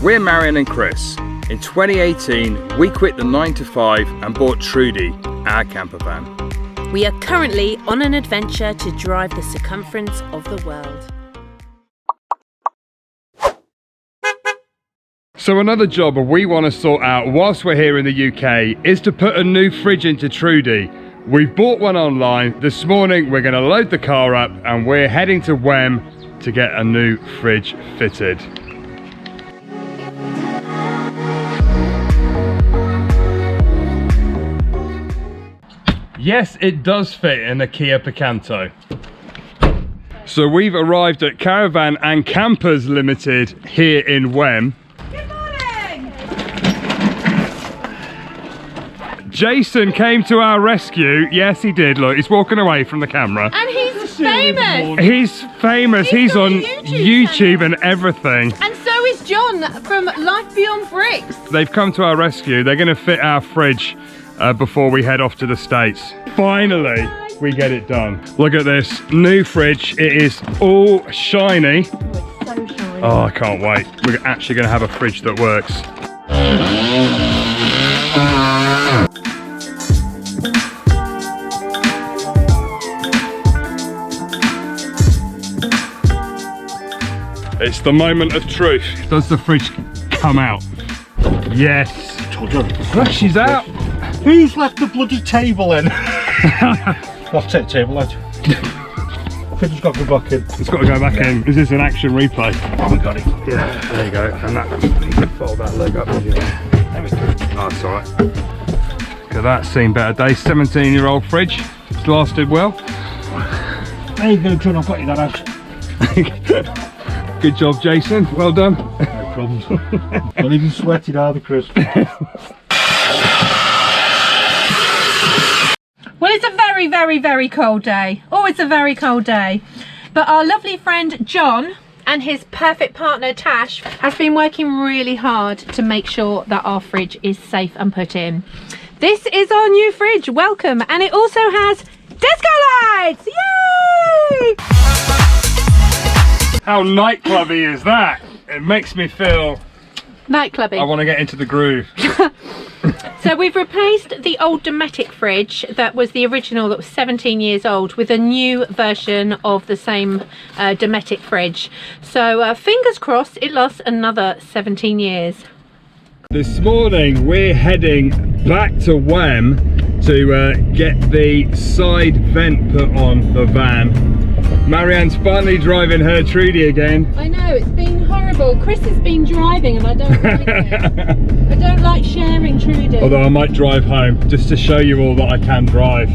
We're Marianne and Chris. In 2018, we quit the 9 to 5 and bought Trudy, our camper van. We are currently on an adventure to drive the circumference of the world. So another job we want to sort out whilst we're here in the UK is to put a new fridge into Trudy. We've bought one online. This morning we're going to load the car up and we're heading to Wem to get a new fridge fitted. Yes, it does fit in a Kia Picanto. So we've arrived at Caravan and Campers Limited here in Wem. Good morning! Jason came to our rescue. Yes, he did. Look, he's walking away from the camera. And he's famous! He's famous. He's got on a YouTube and everything. And so is John from Life Beyond Bricks. They've come to our rescue. They're going to fit our fridge before we head off to the States. Finally, we get it done. Look at this new fridge. It is all shiny. Oh, it's so shiny. Oh, I can't wait. We're actually going to have a fridge that works. It's the moment of truth. Does the fridge come out? Yes. Look, she's out. Who's left the bloody table in? I'll take the table out. I think it's got to go back in. It's got to go back in. Is this an action replay? Oh, we got it. Yeah, there you go. And that, you can fold that leg up. Oh, it's alright. Look at that, seen better days. 17-year-old fridge. It's lasted well. There you go, John, I've got you that out. Good job, Jason. Well done. No problems. Not even sweated either, Chris. Well, it's a very, very, very cold day. Oh, it's a very cold day. But our lovely friend John and his perfect partner Tash has been working really hard to make sure that our fridge is safe and put in. This is our new fridge. Welcome. And it also has disco lights. Yay! How nightclubby is that? It makes me feel Nightclubbing. I want to get into the groove. So we've replaced the old Dometic fridge that was the original, that was 17 years old, with a new version of the same Dometic fridge. So fingers crossed it lasts another 17 years. This morning we're heading back to Wem to get the side vent put on the van. Marianne's finally driving her Trudy again. I know, it's been horrible. Chris has been driving and I don't like it. I don't like sharing Trudy. Although I might drive home just to show you all that I can drive.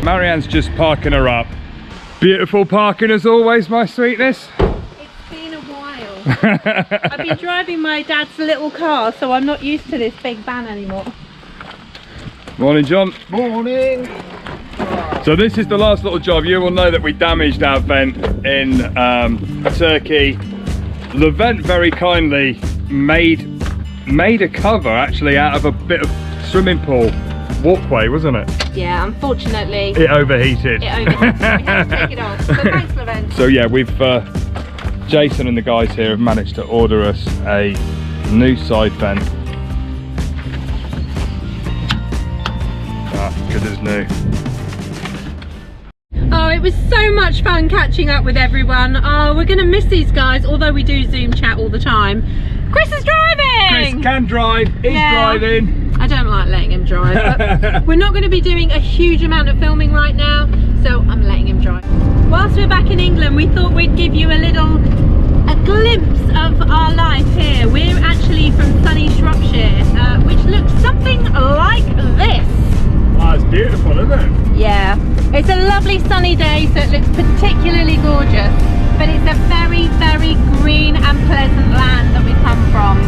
Marianne's just parking her up. Beautiful parking as always, my sweetness. It's been a while. I've been driving my dad's little car, so I'm not used to this big van anymore. Morning, John. Morning. So this is the last little job. You will know that we damaged our vent in Turkey. The vent very kindly made a cover actually out of a bit of swimming pool walkway, wasn't it? Yeah, unfortunately. It overheated. It overheated. We had to take it off. So thanks, Levent. So yeah, we've Jason and the guys here have managed to order us a new side vent. Good as new. Oh, it was so much fun catching up with everyone. Oh, we're gonna miss these guys, although we do Zoom chat all the time. Chris is driving! Chris can drive, he's driving. I don't like letting him drive, but we're not going to be doing a huge amount of filming right now, so I'm letting him drive. Whilst we're back in England, we thought we'd give you a glimpse of our life here. We're actually from sunny Shropshire, which looks something like this. Oh, it's beautiful, isn't it? Yeah, it's a lovely sunny day, so it looks particularly gorgeous, but it's a very, very green and pleasant land that we come from.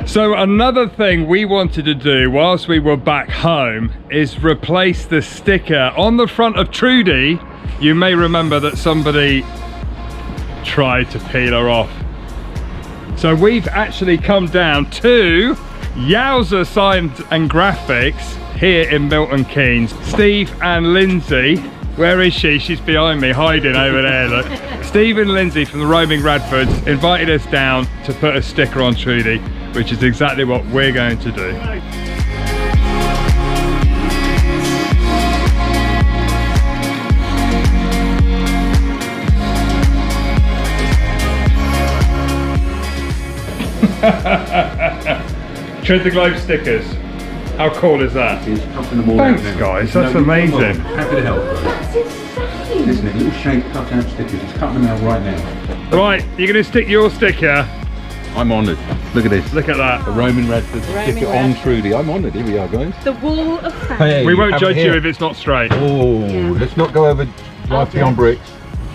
So another thing we wanted to do whilst we were back home is replace the sticker on the front of Trudy. You may remember that somebody tried to peel her off. So we've actually come down to Yowza Signs and Graphics here in Milton Keynes. Steve and Lindsay, where is she? She's behind me, hiding over there, look. Steve and Lindsay from the Roaming Radfords invited us down to put a sticker on Trudy, which is exactly what we're going to do. Tread the Globe stickers. How cool is that? Thanks guys, that's amazing. Happy to help. That's insane. Isn't it? Little shape cut out stickers. He's cutting them out right now. Right, you're going to stick your sticker. I'm honoured. Look at this. Look at that. The Roman Radford sticker on Trudy. I'm honoured. Here we are, guys. The wall of fame. Hey, We won't have judge it you here. if it's not straight. Oh, let's not go over life beyond bricks.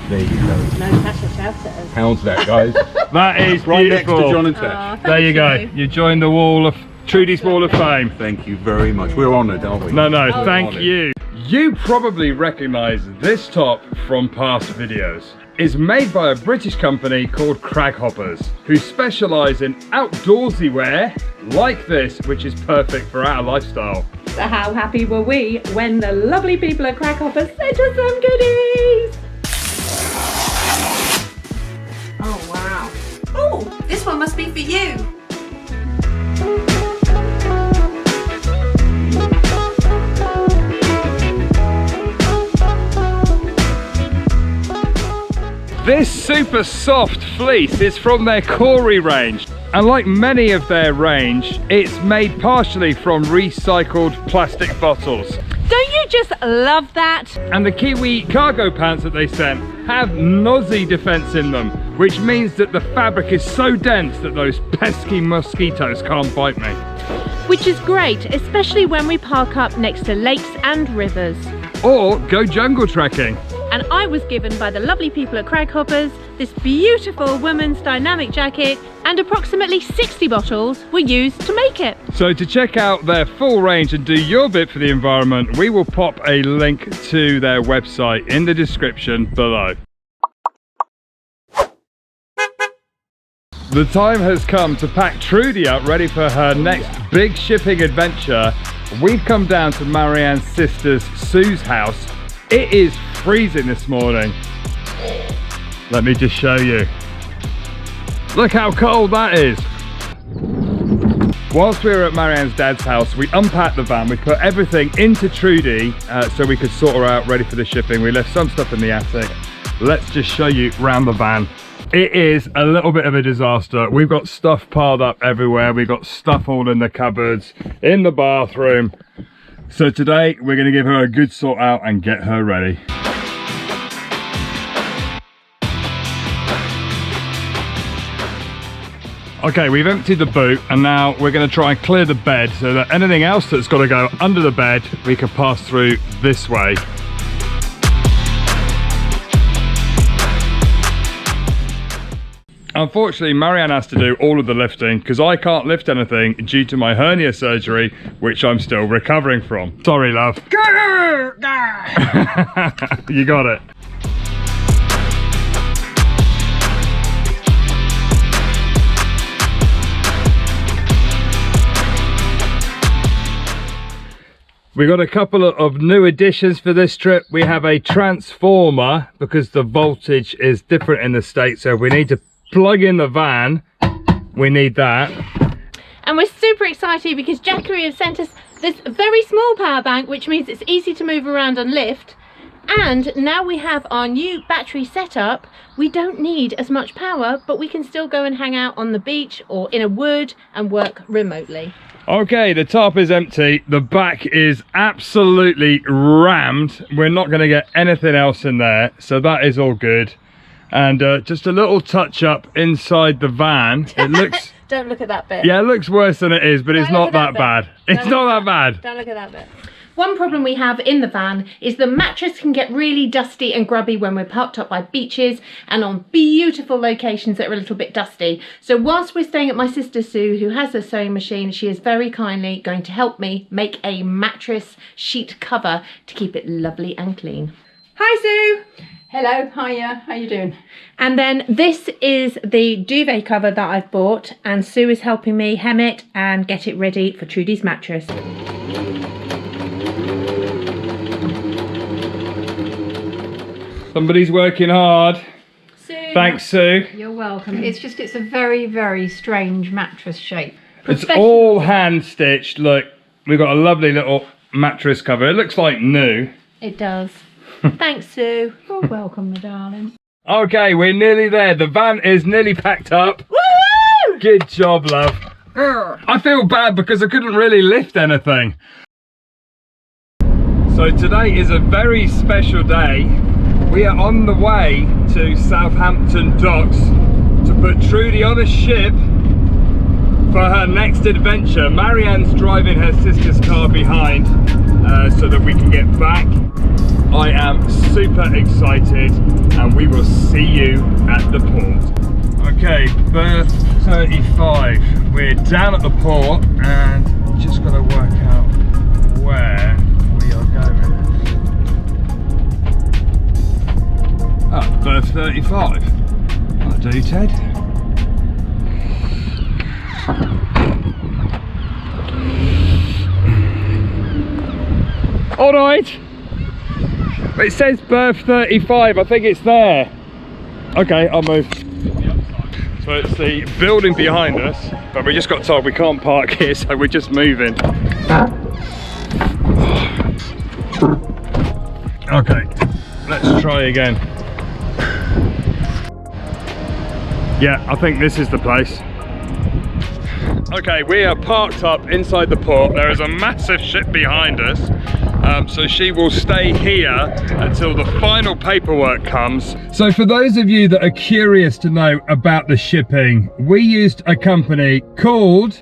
There you go. No, Tasha shouts at us. How's that, guys? That is Right next beautiful. to John and Tash. There you go. You joined the wall of Trudy's Wall of Fame. Thank you very much. We're honoured, aren't we? No, no, Oh, thank honoured. you. You probably recognise this top from past videos. It's made by a British company called Craghoppers, who specialise in outdoorsy wear like this, which is perfect for our lifestyle. So how happy were we when the lovely people at Craghoppers sent us some goodies? Oh wow. Oh, this one must be for you. This super soft fleece is from their Corey range, and like many of their range, it's made partially from recycled plastic bottles. Don't you just love that? And the Kiwi cargo pants that they sent have Nosy defense in them, which means that the fabric is so dense that those pesky mosquitoes can't bite me. Which is great, especially when we park up next to lakes and rivers. Or go jungle trekking. And I was given by the lovely people at Craghoppers this beautiful women's dynamic jacket, and approximately 60 bottles were used to make it. So to check out their full range and do your bit for the environment, we will pop a link to their website in the description below. The time has come to pack Trudy up ready for her next big shipping adventure. We've come down to Marianne's sister's Sue's house. It is freezing this morning. Let me just show you. Look how cold that is. Whilst we were at Marianne's dad's house, we unpacked the van, we put everything into Trudy so we could sort her out ready for the shipping. We left some stuff in the attic. Let's just show you around the van. It is a little bit of a disaster. We've got stuff piled up everywhere. We've got stuff all in the cupboards, in the bathroom. So today we're going to give her a good sort out and get her ready. Okay, we've emptied the boot and now we're going to try and clear the bed so that anything else that's got to go under the bed we can pass through this way. Unfortunately, Marianne has to do all of the lifting because I can't lift anything due to my hernia surgery, which I'm still recovering from. Sorry, love. You got it. We got a couple of new additions for this trip. We have a transformer because the voltage is different in the States. So if we need to plug in the van, we need that. And we're super excited because Jackery have sent us this very small power bank, which means it's easy to move around and lift. And now we have our new battery setup. We don't need as much power, but we can still go and hang out on the beach or in a wood and work remotely. Okay, the top is empty. The back is absolutely rammed. We're not going to get anything else in there. So that is all good. And just a little touch up inside the van. It looks... Don't look at that bit. Yeah, it looks worse than it is, but it's Don't not look at that that bad. It's not that bad. Don't look at that bit. One problem we have in the van is the mattress can get really dusty and grubby when we're parked up by beaches and on beautiful locations that are a little bit dusty. So whilst we're staying at my sister Sue, who has a sewing machine, she is very kindly going to help me make a mattress sheet cover to keep it lovely and clean. Hi Sue! Hello, hiya, how you doing? And then this is the duvet cover that I've bought, and Sue is helping me hem it and get it ready for Trudy's mattress. Somebody's working hard. Sue. Thanks, Sue. You're welcome. It's a very, very strange mattress shape. It's all hand stitched. Look, we've got a lovely little mattress cover. It looks like new. It does. Thanks, Sue. You're welcome, my darling. Okay, we're nearly there. The van is nearly packed up. Woo! Good job, love. I feel bad because I couldn't really lift anything. So today is a very special day. We are on the way to Southampton Docks to put Trudy on a ship for her next adventure. Marianne's driving her sister's car behind so that we can get back. I am super excited and we will see you at the port. Okay, berth 35. We're down at the port and just got to work out where we are going. Oh, berth 35. That'll do, Ted. All right. It says berth 35, I think it's there. Okay, I'll move. So it's the building behind us, but we just got told we can't park here, so we're just moving. Okay, let's try again. Yeah, I think this is the place. Okay, we are parked up inside the port. There is a massive ship behind us. So she will stay here until the final paperwork comes. So for those of you that are curious to know about the shipping, we used a company called...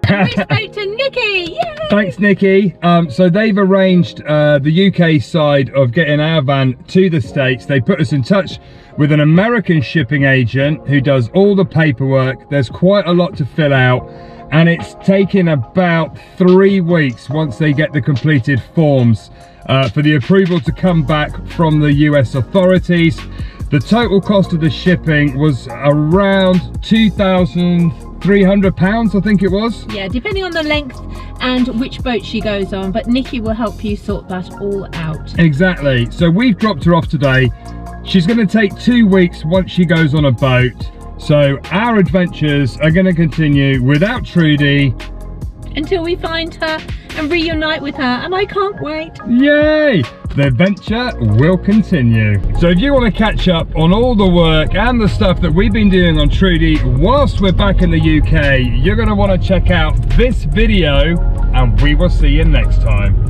We spoke to Nikki! Yay! Thanks, Nikki. So they've arranged the UK side of getting our van to the States. They put us in touch with an American shipping agent who does all the paperwork. There's quite a lot to fill out, and it's taken about 3 weeks once they get the completed forms for the approval to come back from the US authorities. The total cost of the shipping was around £2,300, I think it was. Yeah, depending on the length and which boat she goes on, but Nikki will help you sort that all out. Exactly. So we've dropped her off today. She's going to take 2 weeks once she goes on a boat. So our adventures are going to continue without Trudy until we find her and reunite with her, and I can't wait. Yay! The adventure will continue. So if you want to catch up on all the work and the stuff that we've been doing on Trudy whilst we're back in the UK, you're going to want to check out this video, and we will see you next time.